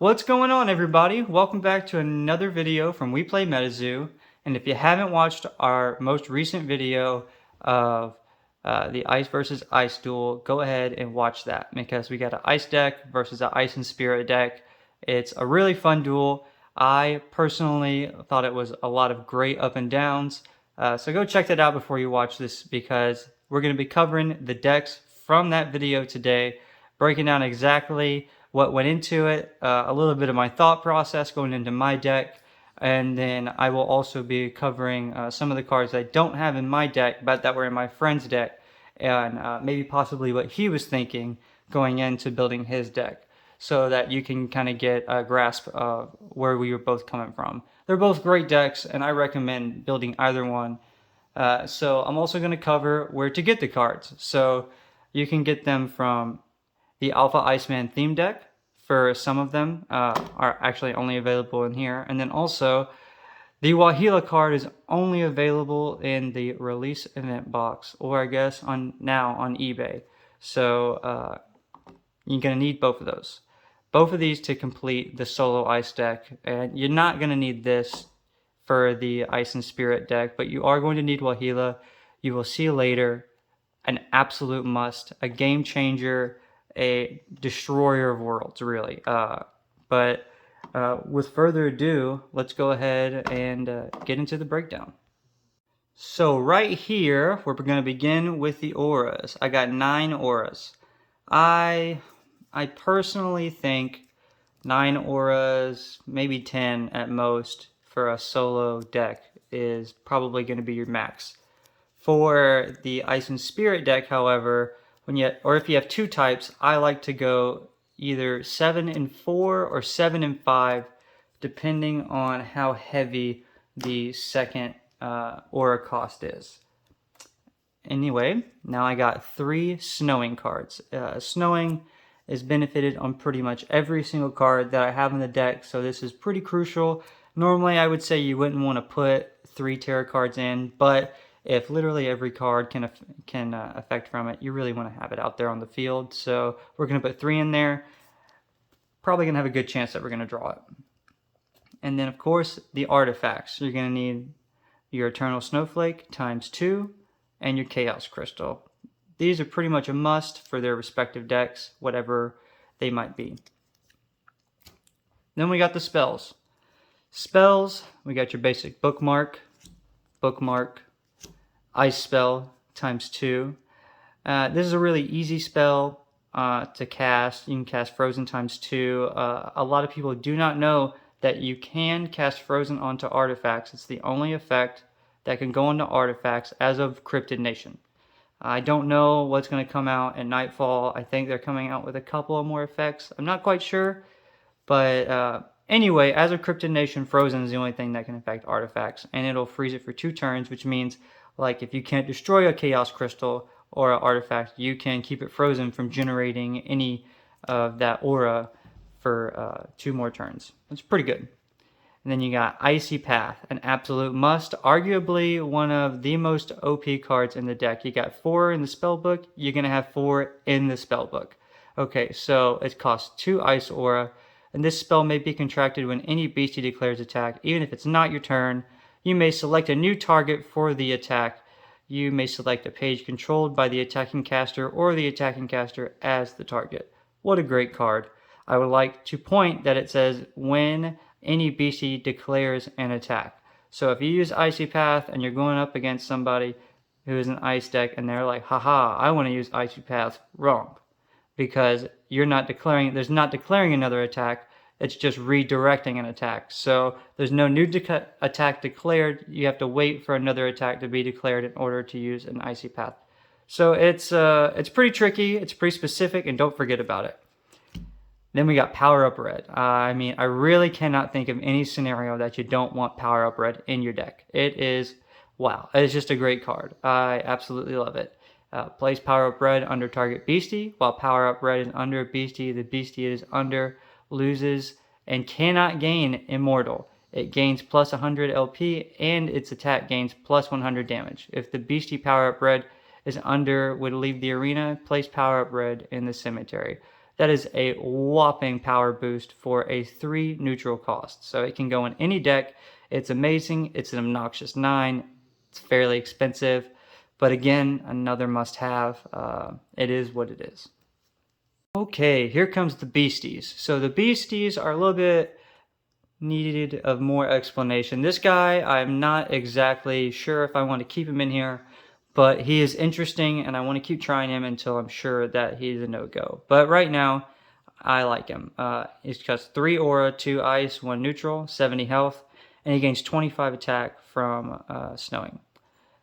What's going on, everybody? Welcome back to another video from We Play Metazoo. And if you haven't watched our most recent video of the Ice versus Ice duel, go ahead and watch that because we got an Ice deck versus an Ice and Spirit deck. It's a really fun duel. I personally thought it was a lot of great up and downs. So go check that out before you watch this because we're going to be covering the decks from that video today, breaking down exactly what went into it, a little bit of my thought process going into my deck, and then I will also be covering some of the cards I don't have in my deck but that were in my friend's deck, and maybe possibly what he was thinking going into building his deck, so that you can kind of get a grasp of where we were both coming from. They're both great decks, and I recommend building either one. So I'm also going to cover where to get the cards. So you can get them from the Alpha Iceman theme deck. For some of them are actually only available in here. And then also, the Wahila card is only available in the release event box, or I guess now on eBay. So you're going to need both of those. Both of these to complete the solo ice deck. And you're not going to need this for the Ice and Spirit deck, but you are going to need Wahila. You will see later. An absolute must, a game changer, a destroyer of worlds, really. But with further ado, let's go ahead and get into the breakdown. So right here, we're going to begin with the auras. I got 9 auras. I personally think 9 auras, maybe 10 at most, for a solo deck is probably going to be your max. For the Ice and Spirit deck, however, if you have 2 types, I like to go either 7 and 4 or 7 and 5, depending on how heavy the second aura cost is. Anyway, now I got 3 snowing cards. Snowing is benefited on pretty much every single card that I have in the deck, so this is pretty crucial. Normally, I would say you wouldn't want to put 3 tarot cards in, but if literally every card can affect from it, you really want to have it out there on the field. So we're going to put 3 in there. Probably going to have a good chance that we're going to draw it. And then, of course, the artifacts. You're going to need your Eternal Snowflake times 2 and your Chaos Crystal. These are pretty much a must for their respective decks, whatever they might be. Then we got the spells. Spells, we got your basic bookmark, ice spell times 2. This is a really easy spell to cast. You can cast Frozen times 2. A lot of people do not know that you can cast Frozen onto artifacts. It's the only effect that can go into artifacts as of Cryptid Nation. I don't know what's going to come out at Nightfall. I think they're coming out with a couple of more effects. I'm not quite sure. But anyway, as of Cryptid Nation, Frozen is the only thing that can affect artifacts. And it'll freeze it for 2 turns, which means like if you can't destroy a Chaos Crystal or an artifact, you can keep it frozen from generating any of that aura for 2 more turns. That's pretty good. And then you got Icy Path, an absolute must, arguably one of the most OP cards in the deck. You got 4 in the spellbook, you're going to have 4 in the spellbook. Okay, so it costs 2 Ice Aura, and this spell may be contracted when any beastie declares attack, even if it's not your turn. You may select a new target for the attack. You may select a page controlled by the attacking caster or the attacking caster as the target. What a great card. I would like to point that it says when any beastie declares an attack. So if you use Icy Path and you're going up against somebody who is an ice deck and they're like, haha, I want to use Icy Path, wrong. Because there's not declaring another attack, it's just redirecting an attack. So there's no new attack declared. You have to wait for another attack to be declared in order to use an Icy Path. So it's pretty tricky, it's pretty specific, and don't forget about it. Then we got Power Up Red. I mean, I really cannot think of any scenario that you don't want Power Up Red in your deck. It is, wow, it's just a great card. I absolutely love it. Place Power Up Red under target beastie. While Power Up Red is under a beastie, the beastie it is under loses and cannot gain Immortal. It gains plus 100 LP and its attack gains plus 100 damage. If the beastie Power Up Red is under would leave the arena, place Power Up Red in the cemetery. That is a whopping power boost for a 3 neutral cost. So it can go in any deck. It's amazing. It's an obnoxious 9. It's fairly expensive. But again, another must-have. It is what it is. Okay, here comes the Beasties. So the Beasties are a little bit needed of more explanation. This guy, I'm not exactly sure if I want to keep him in here, but he is interesting and I want to keep trying him until I'm sure that he's a no-go. But right now, I like him. He's got 3 aura, 2 ice, 1 neutral, 70 health, and he gains 25 attack from snowing.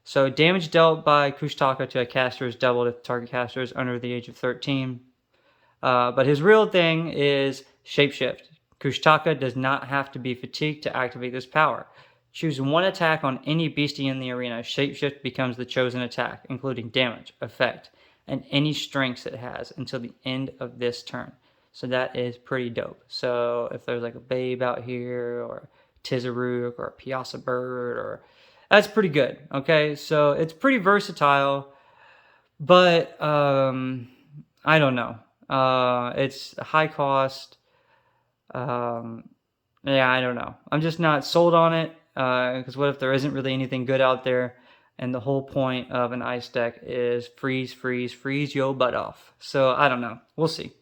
So damage dealt by Kushtaka to a caster is doubled if the target caster is under the age of 13. But his real thing is Shapeshift. Kushtaka does not have to be fatigued to activate this power. Choose 1 attack on any beastie in the arena. Shapeshift becomes the chosen attack, including damage, effect, and any strengths it has until the end of this turn. So that is pretty dope. So if there's like a babe out here, or Tisuruk, or a Piazza bird, or that's pretty good. Okay, so it's pretty versatile, but I don't know. It's high cost. Yeah, I don't know. I'm just not sold on it, because what if there isn't really anything good out there, and the whole point of an ice deck is freeze, freeze, freeze yo butt off. So I don't know. We'll see.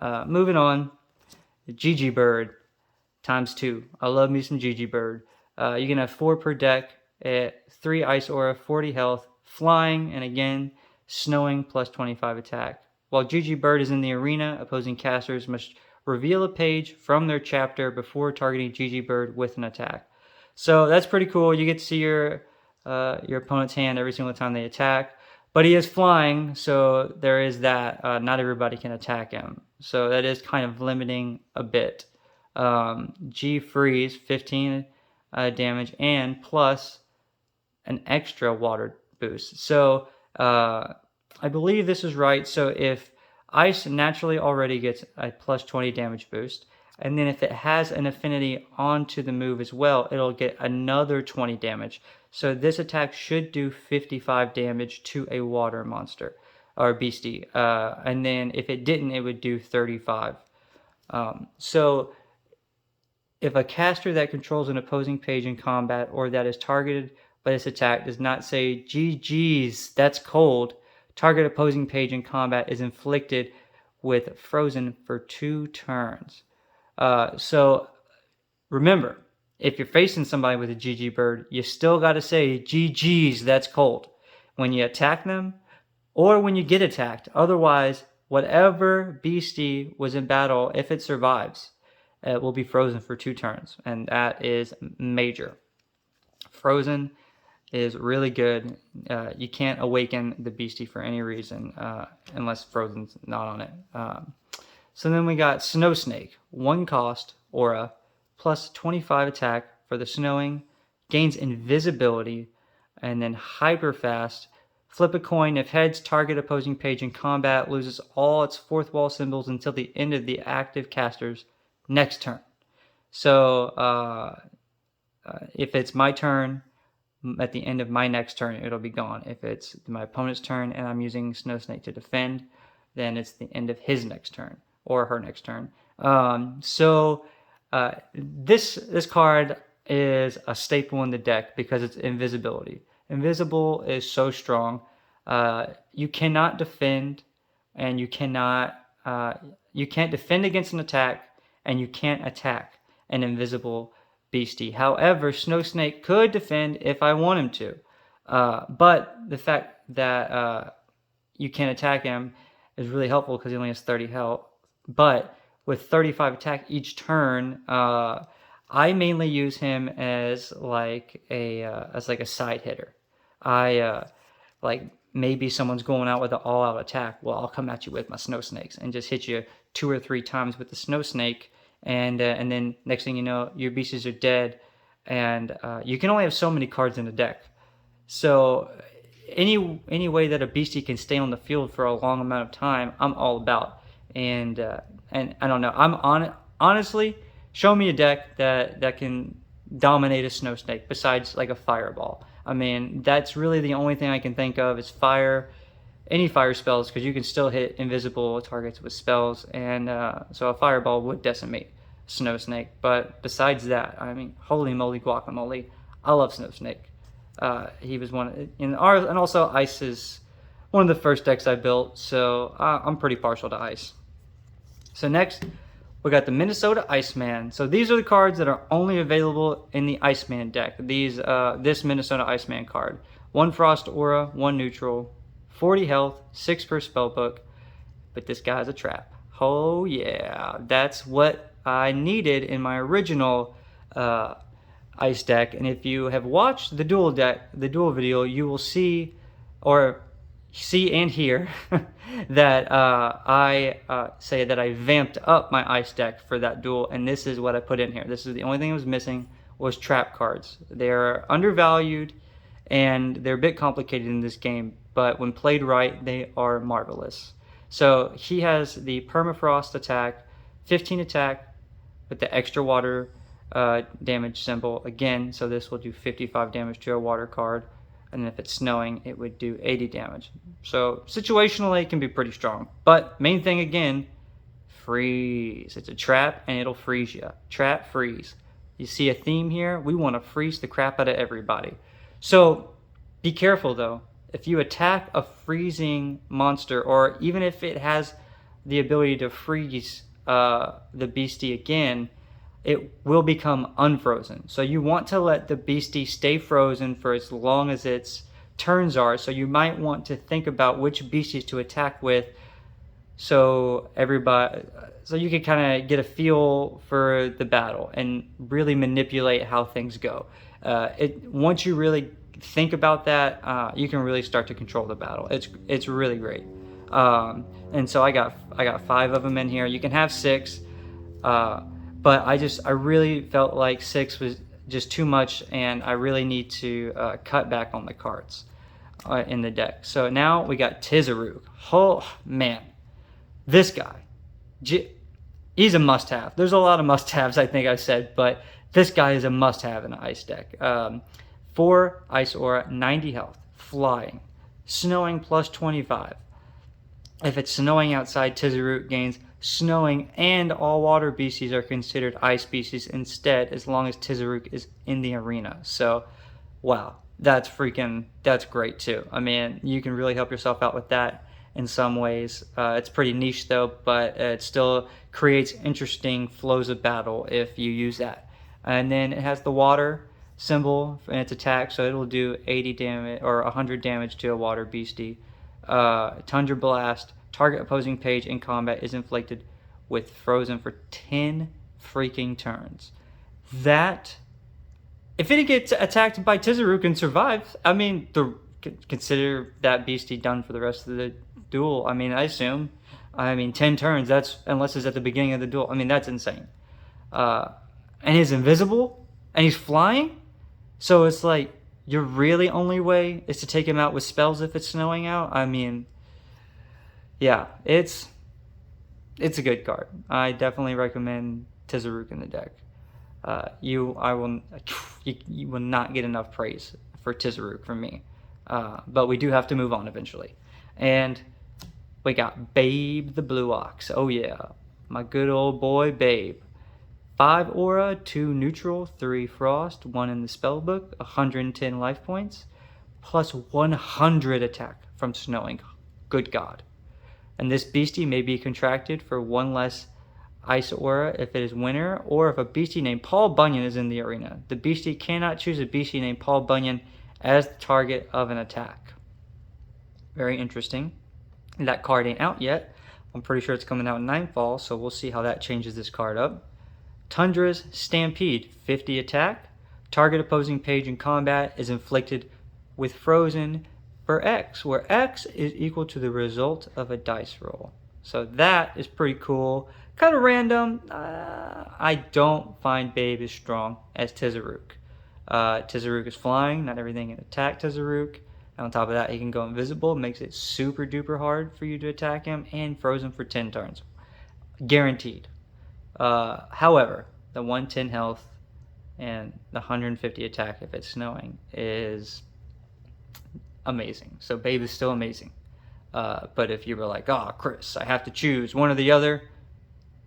Moving on, GG Bird times 2. I love me some GG Bird. You can have 4 per deck at 3 ice aura, 40 health, flying, and again, snowing plus 25 attack. While GG Bird is in the arena, opposing casters must reveal a page from their chapter before targeting GG Bird with an attack. So that's pretty cool. You get to see your opponent's hand every single time they attack. But he is flying, so there is that. Not everybody can attack him. So that is kind of limiting a bit. G Freeze, 15 damage, and plus an extra water boost. So I believe this is right. So if Ice naturally already gets a plus 20 damage boost, and then if it has an affinity onto the move as well, it'll get another 20 damage. So this attack should do 55 damage to a water monster or beastie. And then if it didn't, it would do 35. So if a caster that controls an opposing page in combat or that is targeted by this attack does not say, GG's, that's cold, target opposing page in combat is inflicted with frozen for 2 turns. So remember, if you're facing somebody with a GG Bird, you still got to say, GG's, that's cold, when you attack them or when you get attacked. Otherwise, whatever beastie was in battle, if it survives, it will be frozen for 2 turns. And that is major. Frozen is really good. You can't awaken the beastie for any reason unless Frozen's not on it. So then we got Snow Snake, 1 cost, aura, plus 25 attack for the snowing, gains invisibility, and then hyper fast. Flip a coin. If heads, target opposing page in combat loses all its 4th wall symbols until the end of the active caster's next turn. So if it's my turn, at the end of my next turn, it'll be gone. If it's my opponent's turn and I'm using Snow Snake to defend, then it's the end of his next turn or her next turn. This card is a staple in the deck because it's invisibility. Invisible is so strong. You cannot defend, and you can't defend against an attack, and you can't attack an invisible beastie. However, Snow Snake could defend if I want him to. But the fact that you can't attack him is really helpful because he only has 30 health. But with 35 attack each turn, I mainly use him as like a side hitter. Like maybe someone's going out with an all-out attack. Well, I'll come at you with my Snow Snakes and just hit you 2 or 3 times with the Snow Snake. And then next thing you know, your beasties are dead, and you can only have so many cards in the deck. So any way that a beastie can stay on the field for a long amount of time, I'm all about. And I don't know. Honestly, show me a deck that can dominate a Snow Snake besides like a Fireball. I mean, that's really the only thing I can think of is fire. any fire spells, because you can still hit invisible targets with spells, and so a fireball would decimate Snow Snake. But besides that, I mean, holy moly guacamole, I love Snow Snake. He was and also Ice is one of the first decks I built, so I'm pretty partial to Ice. So next, we got the Minnesota Iceman. So these are the cards that are only available in the Iceman deck. This Minnesota Iceman card. 1 Frost Aura, 1 neutral, 40 health, 6 per spellbook. But this guy's a trap. Oh yeah, that's what I needed in my original Ice deck. And if you have watched the duel video, you will see and hear that I say that I vamped up my Ice deck for that duel, and this is what I put in here. This is the only thing that was missing, was trap cards. They're undervalued and they're a bit complicated in this game, but when played right, they are marvelous. So he has the permafrost attack, 15 attack with the extra water damage symbol again, so this will do 55 damage to a water card. And if it's snowing, it would do 80 damage. So situationally, it can be pretty strong. But main thing again, freeze. It's a trap and it'll freeze you. Trap, freeze. You see a theme here? We want to freeze the crap out of everybody. So be careful though. If you attack a freezing monster, or even if it has the ability to freeze the beastie again, it will become unfrozen. So you want to let the beastie stay frozen for as long as its turns are. So you might want to think about which beasties to attack with, so you can kind of get a feel for the battle and really manipulate how things go. Once you really think about that, you can really start to control the battle. It's really great. And so I got 5 of them in here. You can have 6. But I really felt like 6 was just too much, and I really need to cut back on the cards in the deck. So now we got Tisuruk. Oh man, this guy, he's a must-have. There's a lot of must-haves I think I said, but this guy is a must-have in an Ice deck. 4 Ice Aura, 90 health, flying, snowing plus 25. If it's snowing outside, Tisuruk gains snowing, and all water beasties are considered ice beasties instead, as long as Tisuruk is in the arena. So, wow, that's great too. I mean, you can really help yourself out with that in some ways. It's pretty niche though, but it still creates interesting flows of battle if you use that. And then it has the water symbol in its attack, so it'll do 80 damage or 100 damage to a water beastie. Tundra Blast. Target opposing page in combat is inflicted with frozen for 10 freaking turns. That, if it gets attacked by Tisuruk and survives, I mean, consider that beastie done for the rest of the duel. I mean, I assume. 10 turns, that's, unless it's at the beginning of the duel. I mean, that's insane. And he's invisible, and he's flying, so it's like, your really only way is to take him out with spells if it's snowing out. I mean, yeah, it's a good card. I definitely recommend Tisuruk in the deck. You will not get enough praise for Tisuruk from me. But we do have to move on eventually. And we got Babe the Blue Ox. Oh yeah, my good old boy Babe. 5 Aura, 2 Neutral, 3 Frost, 1 in the spellbook, 110 life points, plus 100 attack from snowing. Good God. And this beastie may be contracted for 1 less Ice Aura if it is winner, or if a beastie named Paul Bunyan is in the arena. The beastie cannot choose a beastie named Paul Bunyan as the target of an attack. Very interesting. That card ain't out yet. I'm pretty sure it's coming out in Nightfall, so we'll see how that changes this card up. Tundra's Stampede, 50 attack. Target opposing page in combat is inflicted with frozen for X, where X is equal to the result of a dice roll. So that is pretty cool. Kind of random. I don't find Babe as strong as Tisuruk. Tisuruk is flying. Not everything can attack Tisuruk. And on top of that, he can go invisible. Makes it super duper hard for you to attack him. And frozen for 10 turns. Guaranteed. However, the 110 health and the 150 attack if it's snowing is amazing. So Babe is still amazing. But if you were like, oh, Chris, I have to choose one or the other,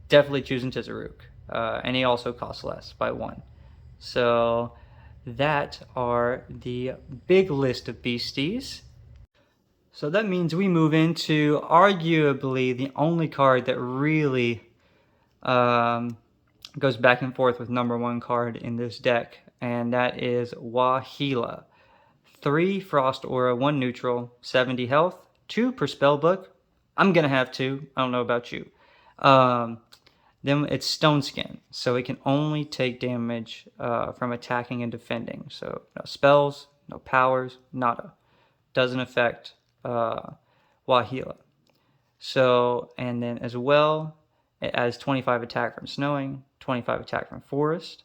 definitely choosing Tisuruk. And he also costs less by 1. So that are the big list of beasties. So that means we move into arguably the only card that really goes back and forth with number 1 card in this deck, and that is Wahila. 3 Frost Aura, 1 neutral, 70 health, 2 per spellbook. I'm going to have 2. I don't know about you. Then it's Stone Skin, so it can only take damage from attacking and defending. So no spells, no powers, nada. Doesn't affect Wahila. So, and then as well, it adds 25 attack from snowing, 25 attack from forest.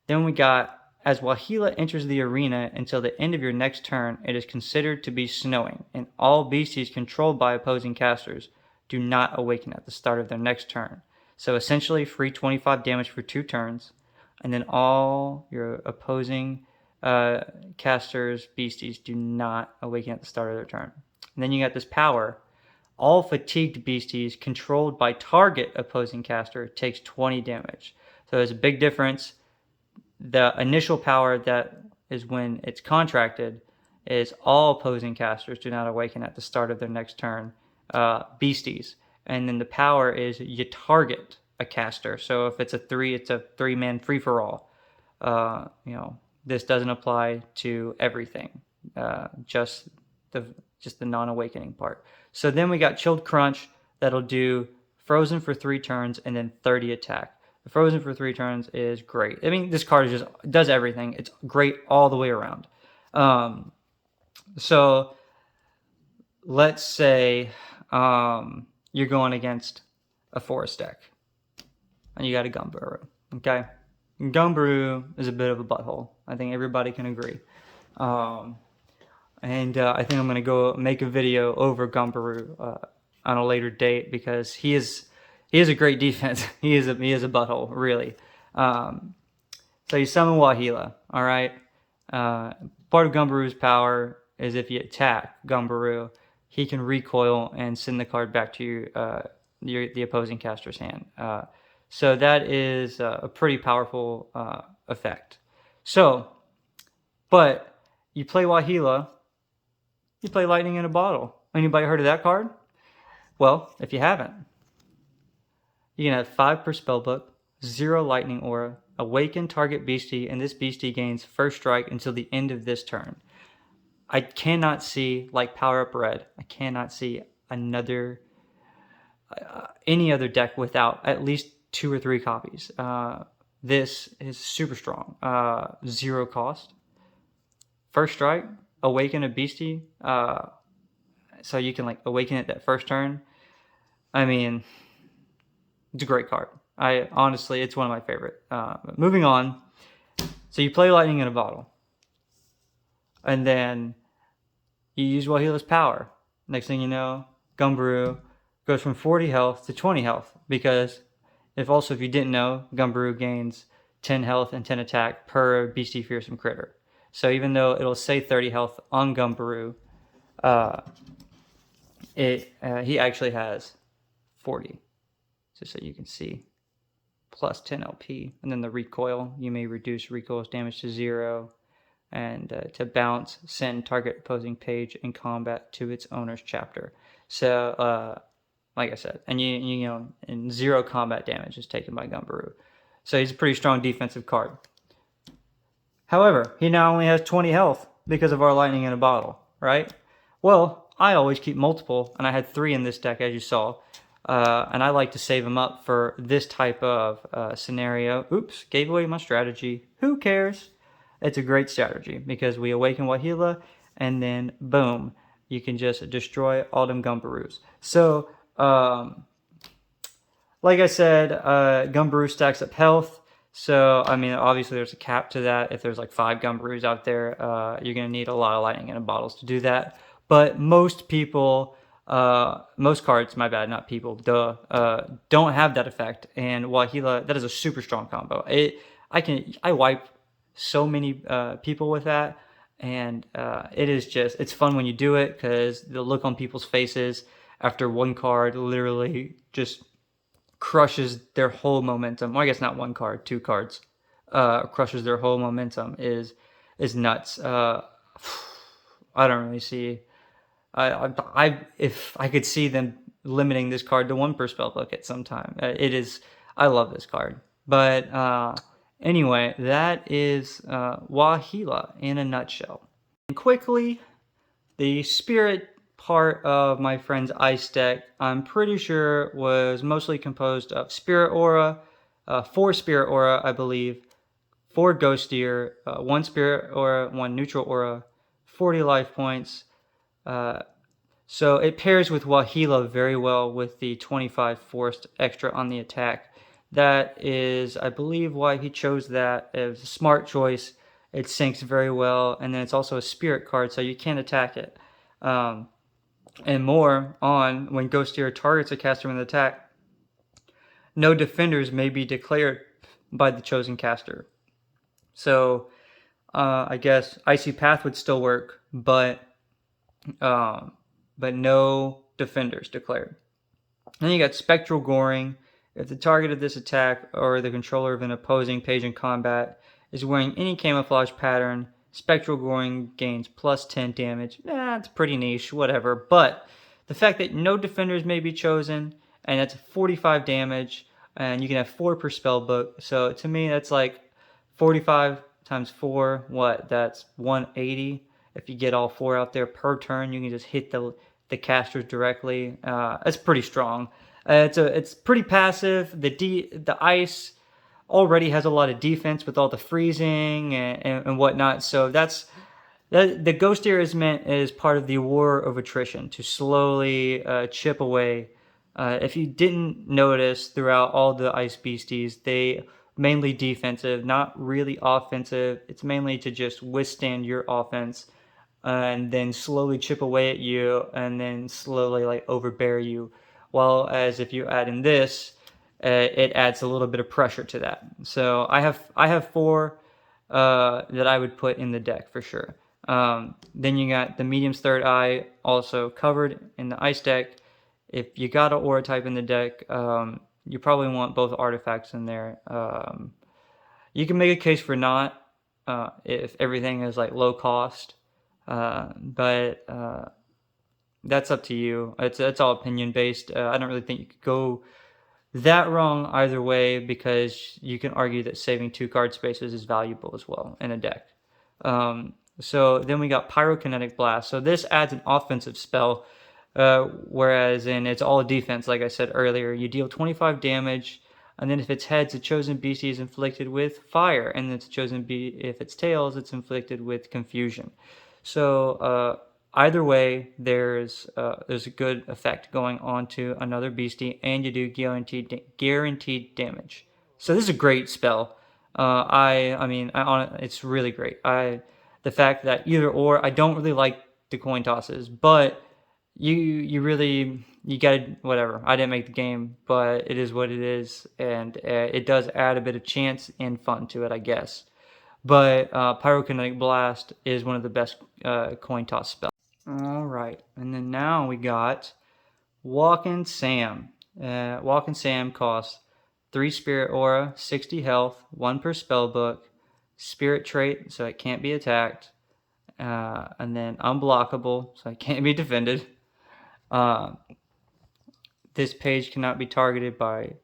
Then we got, as Wahila enters the arena until the end of your next turn, it is considered to be snowing, and all beasties controlled by opposing casters do not awaken at the start of their next turn. So essentially free 25 damage for 2 turns, and then all your opposing casters, beasties, do not awaken at the start of their turn. And then you got this power. All fatigued beasties controlled by target opposing caster takes 20 damage. So there's a big difference. The initial power that is when it's contracted is all opposing casters do not awaken at the start of their next turn, beasties. And then the power is you target a caster. So if it's a 3, it's a 3-man free-for-all. This doesn't apply to everything, just the non-awakening part. So then we got Chilled Crunch that'll do Frozen for 3 turns and then 30 attack. The Frozen for 3 turns is great. I mean, this card just does everything. It's great all the way around. So let's say you're going against a forest deck and you got a Gumburu, okay? Gumburu is a bit of a butthole. I think everybody can agree. And I think I'm going to go make a video over Gumburu on a later date because he is a great defense. he is a butthole, really. So you summon Wahila, all right? Part of Gumburu's power is if you attack Gumburu, he can recoil and send the card back to the opposing caster's hand. So that is a pretty powerful effect. So, but you play Wahila, you play Lightning in a Bottle. Anybody heard of that card? Well, if you haven't, you can have 5 per spellbook, 0 Lightning Aura, awaken target beastie, and this beastie gains first strike until the end of this turn. I cannot see, like Power Up Red, I cannot see another any other deck without at least 2 or 3 copies. This is super strong. 0 cost. First strike, awaken a beastie, so you can like awaken it that first turn. I mean, it's a great card. Honestly, it's one of my favorite. Moving on, so you play Lightning in a Bottle, and then you use Wahila's power. Next thing you know, Gumburu goes from 40 health to 20 health, because if you didn't know, Gumburu gains 10 health and 10 attack per Beastie Fearsome Critter. So even though it'll say 30 health on Gumburu, he actually has 40, just so you can see, plus 10 LP. And then the recoil, you may reduce recoil's damage to 0, and to bounce, send target opposing page in combat to its owner's chapter. So, like I said, and and 0 combat damage is taken by Gumburu. So he's a pretty strong defensive card. However, he now only has 20 health because of our Lightning in a Bottle, right? Well, I always keep multiple, and I had 3 in this deck, as you saw. And I like to save them up for this type of scenario. Oops, gave away my strategy. Who cares? It's a great strategy because we awaken Wahila, and then boom, you can just destroy all them Gumburus. So, like I said, Gumburu stacks up health. So, I mean, obviously there's a cap to that. If there's like 5 Gumburus out there, you're going to need a lot of Lightning in a Bottles to do that. But most people, most cards, my bad, not people, don't have that effect. And Wahila, that is a super strong combo. I wipe so many people with that. And it's fun when you do it because the look on people's faces after one card literally just crushes their whole momentum. Well, I guess not one card, two cards, crushes their whole momentum is nuts. I don't really see. If I could see them limiting this card to one per spell book at some time, it is. I love this card, but anyway, that is Wahila in a nutshell. And quickly, the spirit part of my friend's ice deck, I'm pretty sure was mostly composed of Spirit Aura, 4 Spirit Aura, I believe, 4 Ghost Ear, 1 Spirit Aura, 1 Neutral Aura, 40 life points. So it pairs with Wahila very well with the 25 forced extra on the attack. That is, I believe, why he chose that. It was a smart choice. It syncs very well, and then it's also a spirit card, so you can't attack it. And more on when Ghost Ear targets a caster with an attack, no defenders may be declared by the chosen caster. So I guess Icy Path would still work, but no defenders declared. Then you got Spectral Goring. If the target of this attack or the controller of an opposing page in combat is wearing any camouflage pattern, Spectral Goring gains plus 10 damage. It's pretty niche, whatever. But the fact that no defenders may be chosen, and that's 45 damage, and you can have 4 per spell book. So to me, that's like 45 times 4. What? That's 180. If you get all 4 out there per turn, you can just hit the casters directly. That's pretty strong. It's pretty passive. The ice already has a lot of defense with all the freezing and whatnot. So the Ghost Ear is meant as part of the War of Attrition to slowly chip away. If you didn't notice throughout all the Ice Beasties, they mainly defensive, not really offensive. It's mainly to just withstand your offense and then slowly chip away at you and then slowly like overbear you. While as if you add in this, it adds a little bit of pressure to that. So I have 4 that I would put in the deck for sure. Then you got the Medium's Third Eye also covered in the ice deck. If you got an aura type in the deck, you probably want both artifacts in there. You can make a case for not if everything is like low cost, but that's up to you. It's all opinion based. I don't really think you could go that wrong either way because you can argue that saving 2 card spaces is valuable as well in a deck. So then we got Pyrokinetic Blast. So this adds an offensive spell, whereas it's all defense, like I said earlier. You deal 25 damage, and then if it's heads, the chosen beastie is inflicted with fire, and if it's tails, it's inflicted with confusion. So either way, there's a good effect going on to another beastie, and you do guaranteed damage. So this is a great spell. It's really great. The fact that either or, I don't really like the coin tosses, but you gotta, whatever. I didn't make the game, but it is what it is, and it does add a bit of chance and fun to it, I guess. But Pyrokinetic Blast is one of the best coin toss spells. All right, and then now we got Walkin' Sam. Walkin' Sam costs 3 Spirit Aura, 60 health, 1 per spell book, Spirit Trait, so it can't be attacked, and then Unblockable, so it can't be defended. This page cannot be targeted by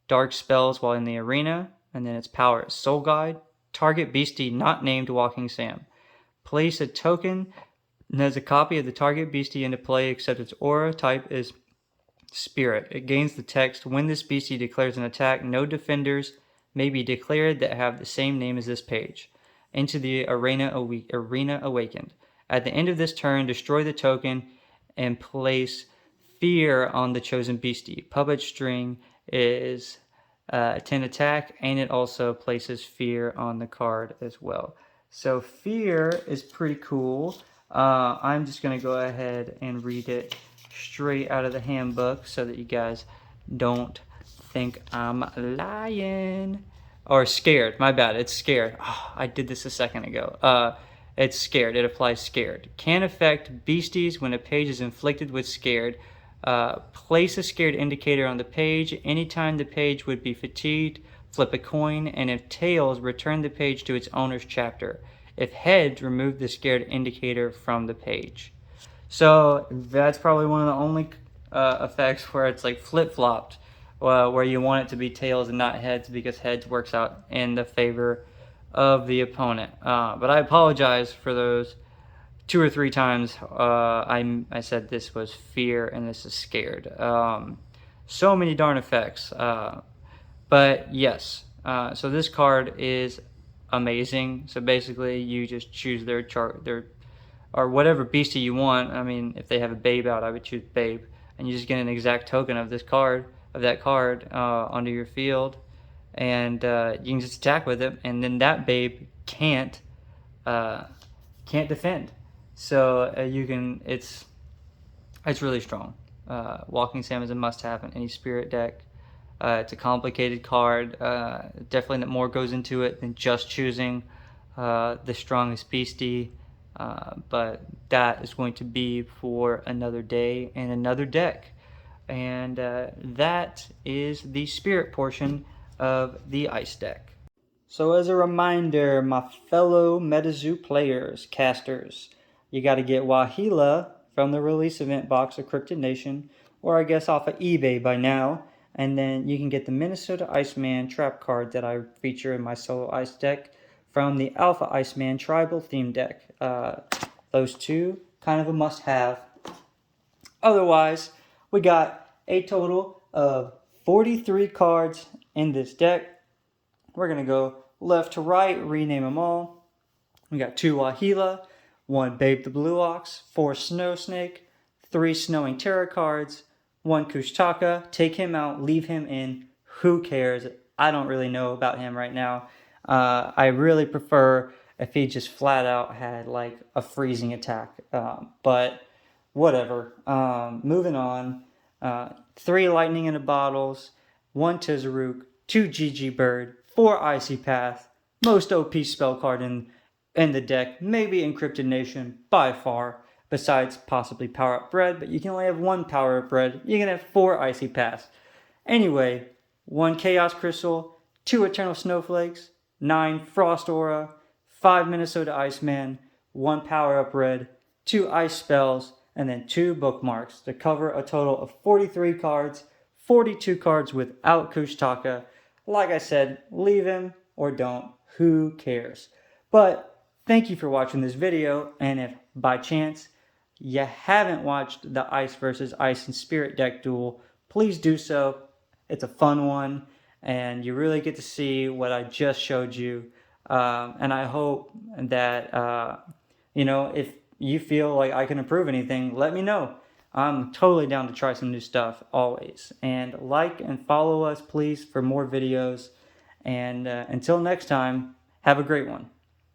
dark spells while in the arena, and then its power is Soul Guide. Target beastie not named Walking Sam. Place a token as a copy of the target beastie into play except its aura type is Spirit. It gains the text, when this beastie declares an attack, no defenders may be declared that have the same name as this page. Into the Arena Awakened. At the end of this turn, destroy the token and place Fear on the chosen beastie. Puppet String is 10 attack, and it also places Fear on the card as well. So Fear is pretty cool. I'm just going to go ahead and read it straight out of the handbook so that you guys don't think I'm lying. Or scared, my bad, it's scared. Oh, I did this a second ago. it's scared. It applies scared. Can affect Beasties when a page is inflicted with scared. Place a scared indicator on the page. Anytime the page would be fatigued, flip a coin, and if tails, return the page to its owner's chapter. If heads, remove the scared indicator from the page. So that's probably one of the only effects where it's like flip-flopped, where you want it to be tails and not heads, because heads works out in the favor of the opponent. But I apologize for those 2 or 3 times I said this was fear and this is scared. So many darn effects. But yes, so this card is amazing. So basically you just choose their chart, or whatever beastie you want. I mean, if they have a babe out, I would choose babe, and you just get an exact token of this card, of that card, onto your field, and you can just attack with it, and then that babe can't defend. So you can, it's really strong. Walking Sam is a must-have in any spirit deck. It's a complicated card. Definitely more goes into it than just choosing the strongest beastie. But that is going to be for another day and another deck. And that is the spirit portion of the ice deck. So as a reminder, my fellow Metazoo players, casters, you got to get Wahila from the release event box of Cryptid Nation, or I guess off of eBay by now. And then you can get the Minnesota Iceman trap card that I feature in my solo ice deck from the Alpha Iceman tribal theme deck. Those two, kind of a must-have. Otherwise, we got a total of 43 cards in this deck. We're going to go left to right, rename them all. We got 2 Wahila, 1 Babe the Blue Ox, 4 Snow Snake, 3 Snowing Terror cards, 1 Kushtaka. Take him out, leave him in. Who cares? I don't really know about him right now. I really prefer if he just flat out had like a freezing attack. But whatever. Moving on. 3 Lightning in the Bottles, 1 Tisuruk, 2 GG Bird, 4 Icy Path. Most OP spell card in the deck. Maybe Encrypted Nation by far. Besides possibly Power Up Bread. But you can only have 1 Power Up Bread. You can have 4 Icy Paths. Anyway, 1 Chaos Crystal, 2 Eternal Snowflakes, 9 Frost Aura, 5 Minnesota Iceman, 1 Power Up Red, 2 Ice Spells, and then 2 bookmarks to cover a total of 43 cards, 42 cards without Kushtaka. Like I said, leave him or don't. Who cares? But thank you for watching this video, and if by chance you haven't watched the Ice versus Ice and Spirit deck duel, please do so. It's a fun one, and you really get to see what I just showed you. And I hope that, if you feel like I can improve anything, let me know. I'm totally down to try some new stuff, always. And like and follow us, please, for more videos. And until next time, have a great one.